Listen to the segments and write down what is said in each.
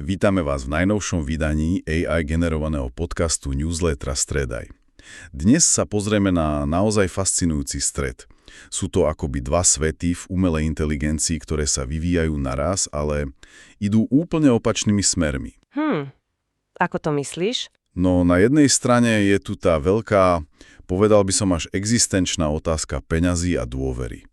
Vítame vás v najnovšom vydaní AI generovaného podcastu newslettera Stredaj. Dnes sa pozrieme na naozaj fascinujúci stret. Sú to akoby dva svety v umelej inteligencii, ktoré sa vyvíjajú naraz, ale idú úplne opačnými smermi. Ako to myslíš? No na jednej strane je tu tá veľká, povedal by som až existenčná otázka peňazí a dôvery.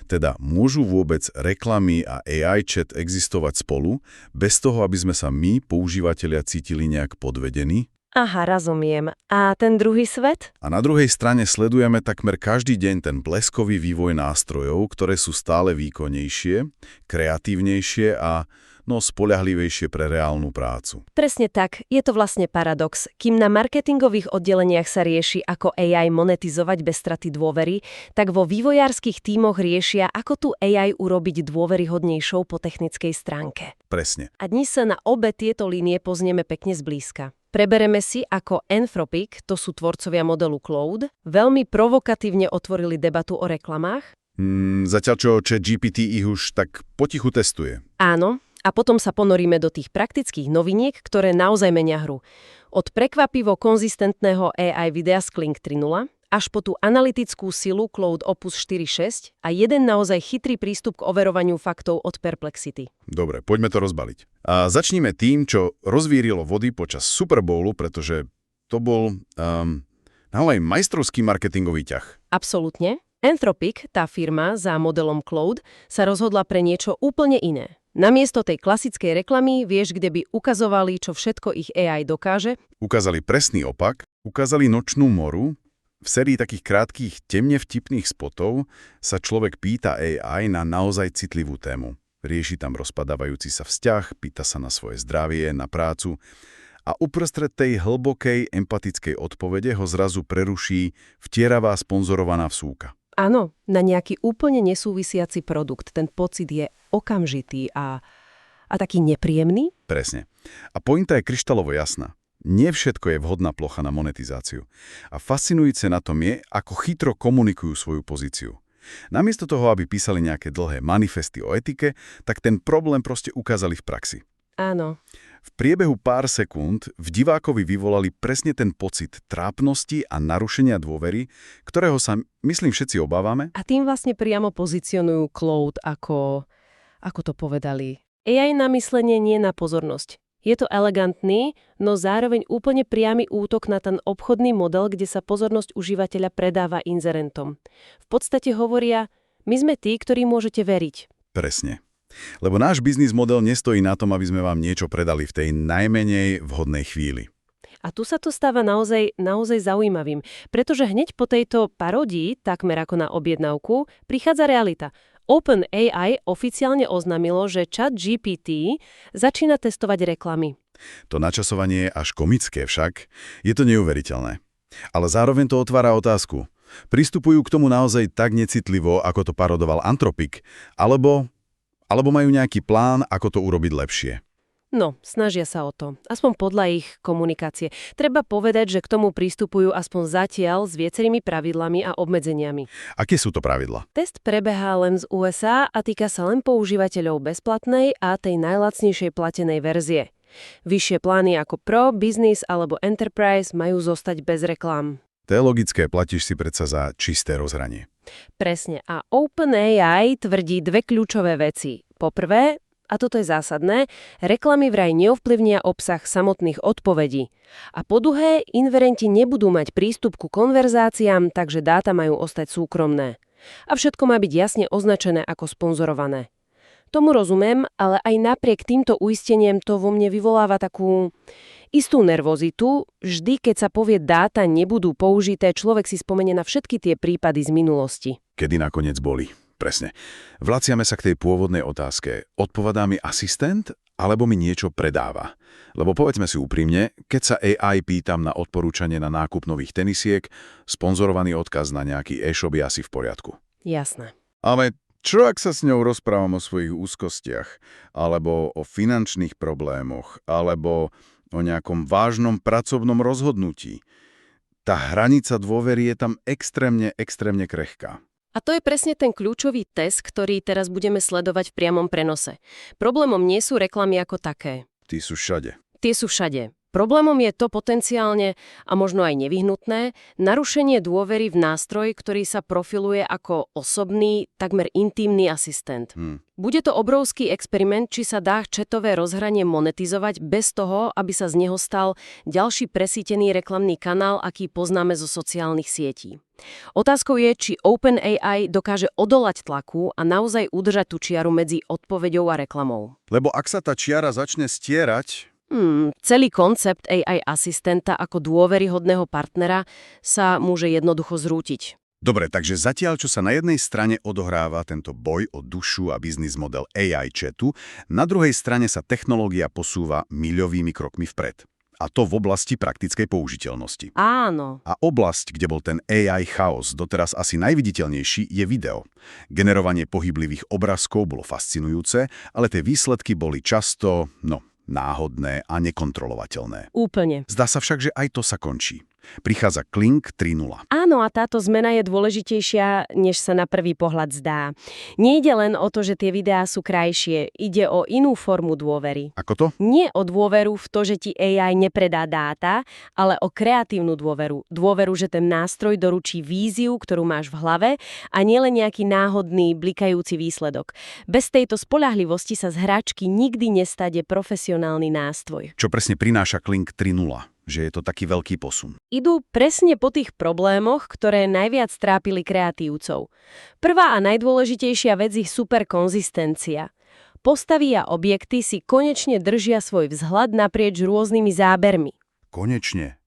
Teda môžu vôbec reklamy a AI chat existovať spolu, bez toho, aby sme sa my, používatelia, cítili nejak podvedení? Aha, rozumiem. A ten druhý svet? A na druhej strane sledujeme takmer každý deň ten bleskový vývoj nástrojov, ktoré sú stále výkonnejšie, kreatívnejšie a spoľahlivejšie pre reálnu prácu. Presne tak, je to vlastne paradox. Kým na marketingových oddeleniach sa rieši, ako AI monetizovať bez straty dôvery, tak vo vývojárskych tímoch riešia, ako tú AI urobiť dôveryhodnejšou po technickej stránke. Presne. A dnes sa na obe tieto línie pozrieme pekne zblízka. Prebereme si, ako Anthropic, to sú tvorcovia modelu Claude, veľmi provokatívne otvorili debatu o reklamách. Zatiaľ čo ChatGPT ich už tak potichu testuje. Áno. A potom sa ponoríme do tých praktických noviniek, ktoré naozaj menia hru. Od prekvapivo konzistentného AI videa z Kling 3.0 až po tú analytickú silu Claude Opus 4.6 a jeden naozaj chytrý prístup k overovaniu faktov od Perplexity. Dobre, poďme to rozbaliť. A začníme tým, čo rozvírilo vody počas Super Bowlu, pretože to bol naozaj majstrovský marketingový ťah. Absolútne. Anthropic, tá firma za modelom Claude, sa rozhodla pre niečo úplne iné. Namiesto tej klasickej reklamy, vieš, kde by ukazovali, čo všetko ich AI dokáže? Ukázali presný opak, ukázali nočnú moru. V sérii takých krátkých, temne vtipných spotov sa človek pýta AI na naozaj citlivú tému. Rieši tam rozpadávajúci sa vzťah, pýta sa na svoje zdravie, na prácu a uprostred tej hlbokej, empatickej odpovede ho zrazu preruší vtieravá sponzorovaná vsúka. Áno, na nejaký úplne nesúvisiaci produkt. Ten pocit je okamžitý a taký nepríjemný? Presne. A pointa je kryštálovo jasná. Nie všetko je vhodná plocha na monetizáciu. A fascinujúce na tom je, ako chytro komunikujú svoju pozíciu. Namiesto toho, aby písali nejaké dlhé manifesty o etike, tak ten problém proste ukázali v praxi. Áno. V priebehu pár sekúnd v divákovi vyvolali presne ten pocit trápnosti a narušenia dôvery, ktorého sa, myslím, všetci obávame. A tým vlastne priamo pozicionujú Claude ako to povedali, AI na myslenie, nie na pozornosť. Je to elegantný, no zároveň úplne priamy útok na ten obchodný model, kde sa pozornosť užívateľa predáva inzerentom. V podstate hovoria, my sme tí, ktorí môžete veriť. Presne. Lebo náš biznis model nestojí na tom, aby sme vám niečo predali v tej najmenej vhodnej chvíli. A tu sa to stáva naozaj zaujímavým, pretože hneď po tejto parodii, takmer ako na objednávku, prichádza realita. OpenAI oficiálne oznámilo, že ChatGPT začína testovať reklamy. To načasovanie je až komické však. Je to neuveriteľné. Ale zároveň to otvára otázku. Pristupujú k tomu naozaj tak necitlivo, ako to parodoval Anthropic, alebo majú nejaký plán, ako to urobiť lepšie? No, snažia sa o to. Aspoň podľa ich komunikácie. Treba povedať, že k tomu pristupujú aspoň zatiaľ s viacerými pravidlami a obmedzeniami. Aké sú to pravidlá? Test prebehá len z USA a týka sa len používateľov bezplatnej a tej najlacnejšej platenej verzie. Vyššie plány ako Pro, Business alebo Enterprise majú zostať bez reklám. To je logické, platíš si predsa za čisté rozhranie. Presne. A OpenAI tvrdí dve kľúčové veci. Poprvé, a toto je zásadné, reklamy vraj neovplyvnia obsah samotných odpovedí. A po druhé, inverenti nebudú mať prístup ku konverzáciám, takže dáta majú ostať súkromné. A všetko má byť jasne označené ako sponzorované. Tomu rozumiem, ale aj napriek týmto uisteniem to vo mne vyvoláva takú istú nervozitu. Vždy, keď sa povie dáta nebudú použité, človek si spomenie na všetky tie prípady z minulosti. Kedy nakoniec boli. Presne. Vlaciame sa k tej pôvodnej otázke. Odpovedá mi asistent, alebo mi niečo predáva? Lebo povedzme si úprimne, keď sa AI pýtam na odporúčanie na nákup nových tenisiek, sponzorovaný odkaz na nejaký e-shop je asi v poriadku. Jasné. Ale čo ak sa s ňou rozprávam o svojich úzkostiach, alebo o finančných problémoch, alebo o nejakom vážnom pracovnom rozhodnutí? Tá hranica dôvery je tam extrémne krehká. A to je presne ten kľúčový test, ktorý teraz budeme sledovať v priamom prenose. Problémom nie sú reklamy ako také. Tí sú všade. Tie sú všade. Problémom je to potenciálne, a možno aj nevyhnutné, narušenie dôvery v nástroj, ktorý sa profiluje ako osobný, takmer intímny asistent. Bude to obrovský experiment, či sa dá chatové rozhranie monetizovať bez toho, aby sa z neho stal ďalší presítený reklamný kanál, aký poznáme zo sociálnych sietí. Otázkou je, či OpenAI dokáže odolať tlaku a naozaj udržať tú čiaru medzi odpoveďou a reklamou. Lebo ak sa tá čiara začne stierať, Celý koncept AI asistenta ako dôveryhodného partnera sa môže jednoducho zrútiť. Dobre, takže zatiaľ, čo sa na jednej strane odohráva tento boj o dušu a biznis model AI chatu, na druhej strane sa technológia posúva miľovými krokmi vpred. A to v oblasti praktickej použiteľnosti. Áno. A oblasť, kde bol ten AI chaos doteraz asi najviditeľnejší, je video. Generovanie pohyblivých obrázkov bolo fascinujúce, ale tie výsledky boli často, náhodné a nekontrolovateľné. Úplne. Zdá sa však, že aj to sa končí. Prichádza Kling 3.0. Áno, a táto zmena je dôležitejšia, než sa na prvý pohľad zdá. Nejde len o to, že tie videá sú krajšie, ide o inú formu dôvery. Ako to? Nie o dôveru v to, že ti AI nepredá dáta, ale o kreatívnu dôveru. Dôveru, že ten nástroj doručí víziu, ktorú máš v hlave, a nielen nejaký náhodný, blikajúci výsledok. Bez tejto spoľahlivosti sa z hračky nikdy nestane profesionálny nástroj. Čo presne prináša Kling 3.0? Že je to taký veľký posun. Idú presne po tých problémoch, ktoré najviac trápili kreatívcov. Prvá a najdôležitejšia vec je superkonzistencia. Postavy a objekty si konečne držia svoj vzhľad naprieč rôznymi zábermi. Konečne.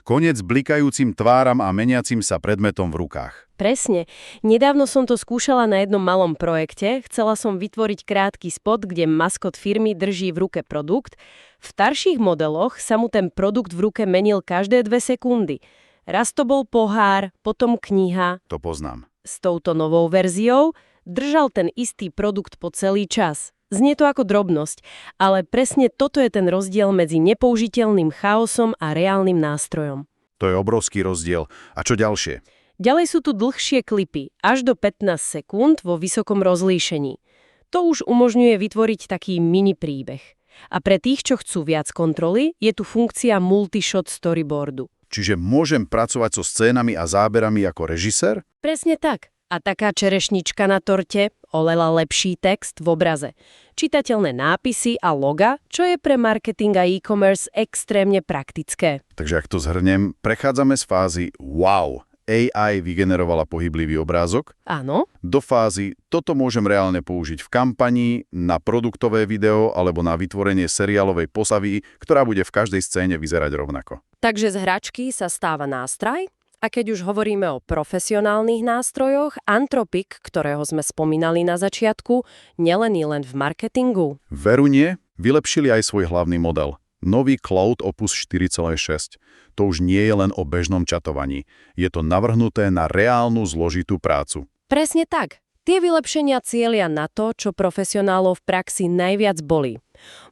Koniec blikajúcim tváram a meniacim sa predmetom v rukách. Presne. Nedávno som to skúšala na jednom malom projekte. Chcela som vytvoriť krátky spot, kde maskot firmy drží v ruke produkt. V starších modeloch sa mu ten produkt v ruke menil každé 2 sekundy. Raz to bol pohár, potom kniha. To poznám. S touto novou verziou držal ten istý produkt po celý čas. Znie to ako drobnosť, ale presne toto je ten rozdiel medzi nepoužiteľným chaosom a reálnym nástrojom. To je obrovský rozdiel. A čo ďalšie? Ďalej sú tu dlhšie klipy, až do 15 sekúnd vo vysokom rozlíšení. To už umožňuje vytvoriť taký mini príbeh. A pre tých, čo chcú viac kontroly, je tu funkcia multishot storyboardu. Čiže môžem pracovať so scénami a záberami ako režisér? Presne tak. A taká čerešnička na torte, oveľa lepší text v obraze. Čitateľné nápisy a loga, čo je pre marketing a e-commerce extrémne praktické. Takže ak to zhrnem, prechádzame z fázy wow, AI vygenerovala pohyblivý obrázok, Áno. do fázy toto môžem reálne použiť v kampani, na produktové video alebo na vytvorenie seriálovej postavy, ktorá bude v každej scéne vyzerať rovnako. Takže z hračky sa stáva nástroj. A keď už hovoríme o profesionálnych nástrojoch, Anthropic, ktorého sme spomínali na začiatku, nielen je len v marketingu. Veru nie, vylepšili aj svoj hlavný model. Nový Cloud Opus 4.6. To už nie je len o bežnom čatovaní. Je to navrhnuté na reálnu zložitú prácu. Presne tak. Tie vylepšenia cielia na to, čo profesionálov v praxi najviac bolí.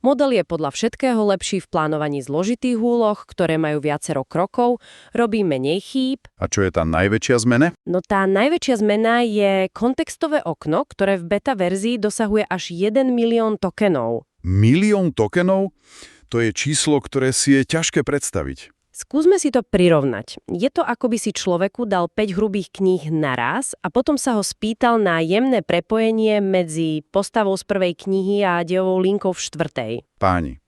Model je podľa všetkého lepší v plánovaní zložitých úloh, ktoré majú viacero krokov, robí menej chýb. A čo je tá najväčšia zmena? No tá najväčšia zmena je kontextové okno, ktoré v beta verzii dosahuje až 1 milión tokenov. 1 000 000 tokenov? To je číslo, ktoré si je ťažké predstaviť. Skúsme si to prirovnať. Je to, ako by si človeku dal 5 hrubých kníh naraz a potom sa ho spýtal na jemné prepojenie medzi postavou z prvej knihy a dejovou linkou v 4. Páni.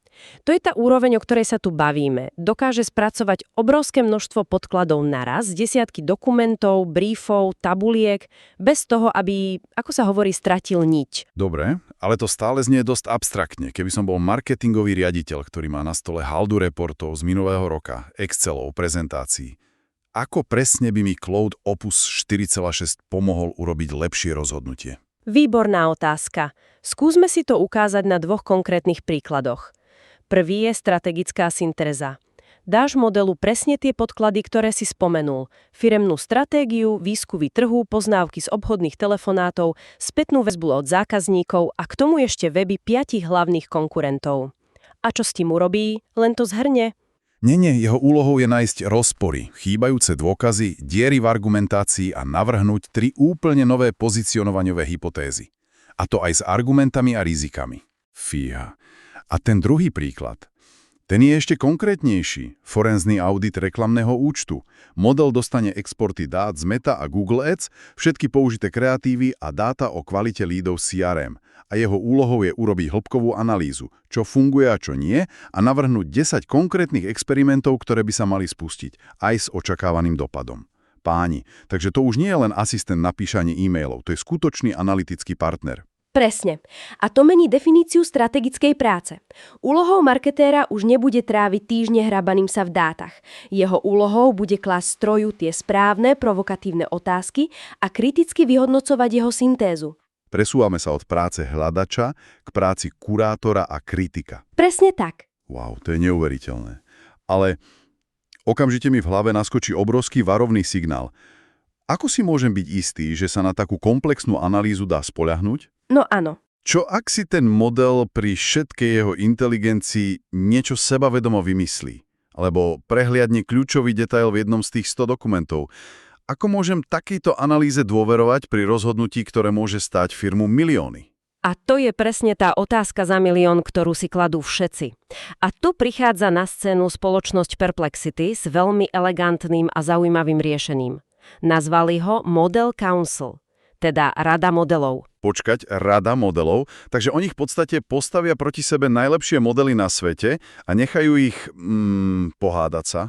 To je tá úroveň, o ktorej sa tu bavíme. Dokáže spracovať obrovské množstvo podkladov naraz, desiatky dokumentov, briefov, tabuliek, bez toho, aby, ako sa hovorí, stratil niť. Dobre, ale to stále znie dosť abstraktne. Keby som bol marketingový riaditeľ, ktorý má na stole haldu reportov z minulého roka, Excelov, prezentácií, ako presne by mi Cloud Opus 4.6 pomohol urobiť lepšie rozhodnutie? Výborná otázka. Skúsme si to ukázať na 2 konkrétnych príkladoch. Prvý je strategická syntéza. Dáš modelu presne tie podklady, ktoré si spomenul. Firemnú stratégiu, výskuvy trhu, poznávky z obchodných telefonátov, spätnú väzbu od zákazníkov a k tomu ešte weby 5 hlavných konkurentov. A čo s tým urobí? Len to zhrnie? Nie, jeho úlohou je nájsť rozpory, chýbajúce dôkazy, diery v argumentácii a navrhnúť 3 úplne nové pozicionovaňové hypotézy. A to aj s argumentami a rizikami. Fíha. A ten druhý príklad, ten je ešte konkrétnejší. Forenzný audit reklamného účtu. Model dostane exporty dát z Meta a Google Ads, všetky použité kreatívy a dáta o kvalite lídov CRM. A jeho úlohou je urobiť hĺbkovú analýzu, čo funguje a čo nie, a navrhnúť 10 konkrétnych experimentov, ktoré by sa mali spustiť, aj s očakávaným dopadom. Páni, takže to už nie je len asistent na píšanie e-mailov, to je skutočný analytický partner. Presne. A to mení definíciu strategickej práce. Úlohou marketéra už nebude tráviť týždne hrabaným sa v dátach. Jeho úlohou bude klásť stroju tie správne, provokatívne otázky a kriticky vyhodnocovať jeho syntézu. Presúvame sa od práce hľadača k práci kurátora a kritika. Presne tak. Wow, to je neuveriteľné. Ale okamžite mi v hlave naskočí obrovský varovný signál. Ako si môžem byť istý, že sa na takú komplexnú analýzu dá spoľahnúť? No áno. Čo ak si ten model pri všetkej jeho inteligencii niečo sebavedomo vymyslí? Alebo prehliadne kľúčový detail v jednom z tých 100 dokumentov? Ako môžem takejto analýze dôverovať pri rozhodnutí, ktoré môže stáť firmu milióny? A to je presne tá otázka za milión, ktorú si kladú všetci. A tu prichádza na scénu spoločnosť Perplexity s veľmi elegantným a zaujímavým riešením. Nazvali ho Model Council, teda Rada modelov. Počkať, rada modelov, takže oni v podstate postavia proti sebe najlepšie modely na svete a nechajú ich pohádať sa?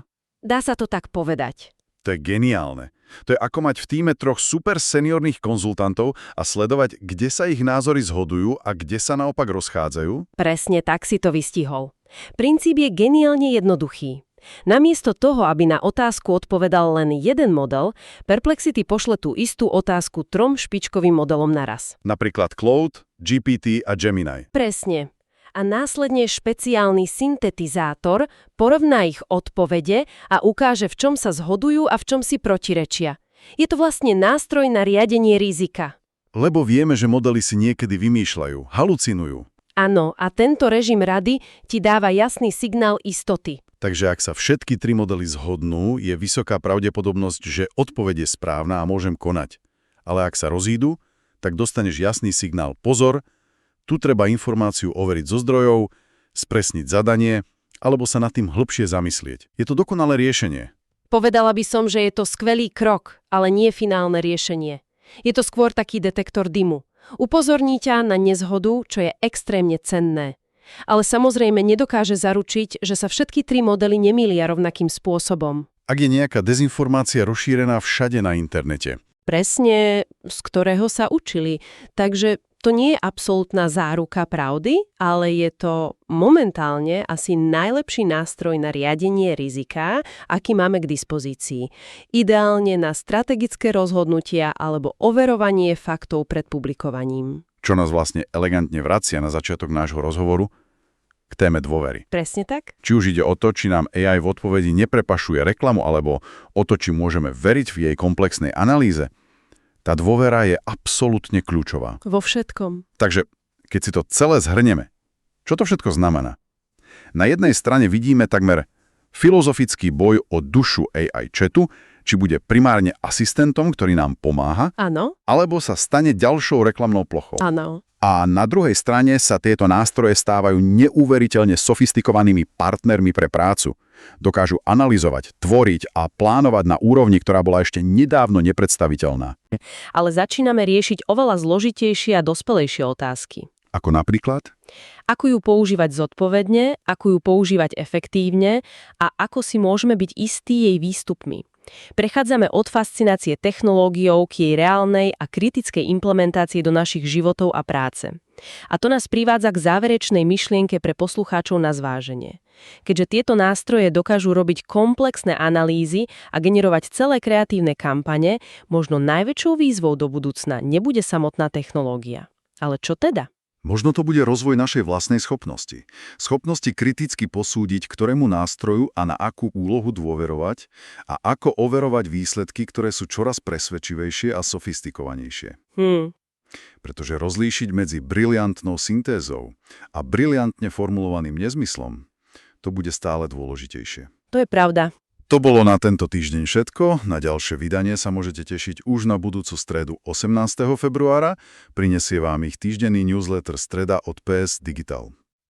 Dá sa to tak povedať. To je geniálne. To je ako mať v tíme 3 super seniorných konzultantov a sledovať, kde sa ich názory zhodujú a kde sa naopak rozchádzajú? Presne tak si to vystihol. Princíp je geniálne jednoduchý. Namiesto toho, aby na otázku odpovedal len jeden model, Perplexity pošle tú istú otázku 3 špičkovým modelom naraz. Napríklad Claude, GPT a Gemini. Presne. A následne špeciálny syntetizátor porovná ich odpovede a ukáže, v čom sa zhodujú a v čom si protirečia. Je to vlastne nástroj na riadenie rizika. Lebo vieme, že modely si niekedy vymýšľajú, halucinujú. Áno, a tento režim rady ti dáva jasný signál istoty. Takže ak sa všetky 3 modely zhodnú, je vysoká pravdepodobnosť, že odpoveď je správna a môžem konať. Ale ak sa rozídu, tak dostaneš jasný signál pozor, tu treba informáciu overiť zo zdrojov, spresniť zadanie, alebo sa nad tým hlbšie zamyslieť. Je to dokonalé riešenie. Povedala by som, že je to skvelý krok, ale nie finálne riešenie. Je to skôr taký detektor dymu. Upozorní ťa na nezhodu, čo je extrémne cenné. Ale samozrejme nedokáže zaručiť, že sa všetky 3 modely nemýlia rovnakým spôsobom. Ak je nejaká dezinformácia rozšírená všade na internete. Presne, z ktorého sa učili. Takže to nie je absolútna záruka pravdy, ale je to momentálne asi najlepší nástroj na riadenie rizika, aký máme k dispozícii. Ideálne na strategické rozhodnutia alebo overovanie faktov pred publikovaním. Čo nás vlastne elegantne vracia na začiatok nášho rozhovoru k téme dôvery. Presne tak? Či už ide o to, či nám AI v odpovedi neprepašuje reklamu, alebo o to, či môžeme veriť v jej komplexnej analýze, tá dôvera je absolútne kľúčová. Vo všetkom. Takže, keď si to celé zhrnieme, čo to všetko znamená? Na jednej strane vidíme takmer filozofický boj o dušu AI chatu, či bude primárne asistentom, ktorý nám pomáha, Áno. alebo sa stane ďalšou reklamnou plochou. Áno. A na druhej strane sa tieto nástroje stávajú neuveriteľne sofistikovanými partnermi pre prácu. Dokážu analyzovať, tvoriť a plánovať na úrovni, ktorá bola ešte nedávno nepredstaviteľná. Ale začíname riešiť oveľa zložitejšie a dospelejšie otázky. Ako napríklad? Ako ju používať zodpovedne, ako ju používať efektívne a ako si môžeme byť istí jej výstupmi. Prechádzame od fascinácie technológiou k jej reálnej a kritickej implementácii do našich životov a práce. A to nás privádza k záverečnej myšlienke pre poslucháčov na zváženie. Keďže tieto nástroje dokážu robiť komplexné analýzy a generovať celé kreatívne kampane, možno najväčšou výzvou do budúcna nebude samotná technológia. Ale čo teda? Možno to bude rozvoj našej vlastnej schopnosti. Schopnosti kriticky posúdiť, ktorému nástroju a na akú úlohu dôverovať a ako overovať výsledky, ktoré sú čoraz presvedčivejšie a sofistikovanejšie. Pretože rozlíšiť medzi briliantnou syntézou a briliantne formulovaným nezmyslom, to bude stále dôležitejšie. To je pravda. To bolo na tento týždeň všetko. Na ďalšie vydanie sa môžete tešiť už na budúcu stredu 18. februára. Prinesie vám ich týždenný newsletter Streda od PS Digital.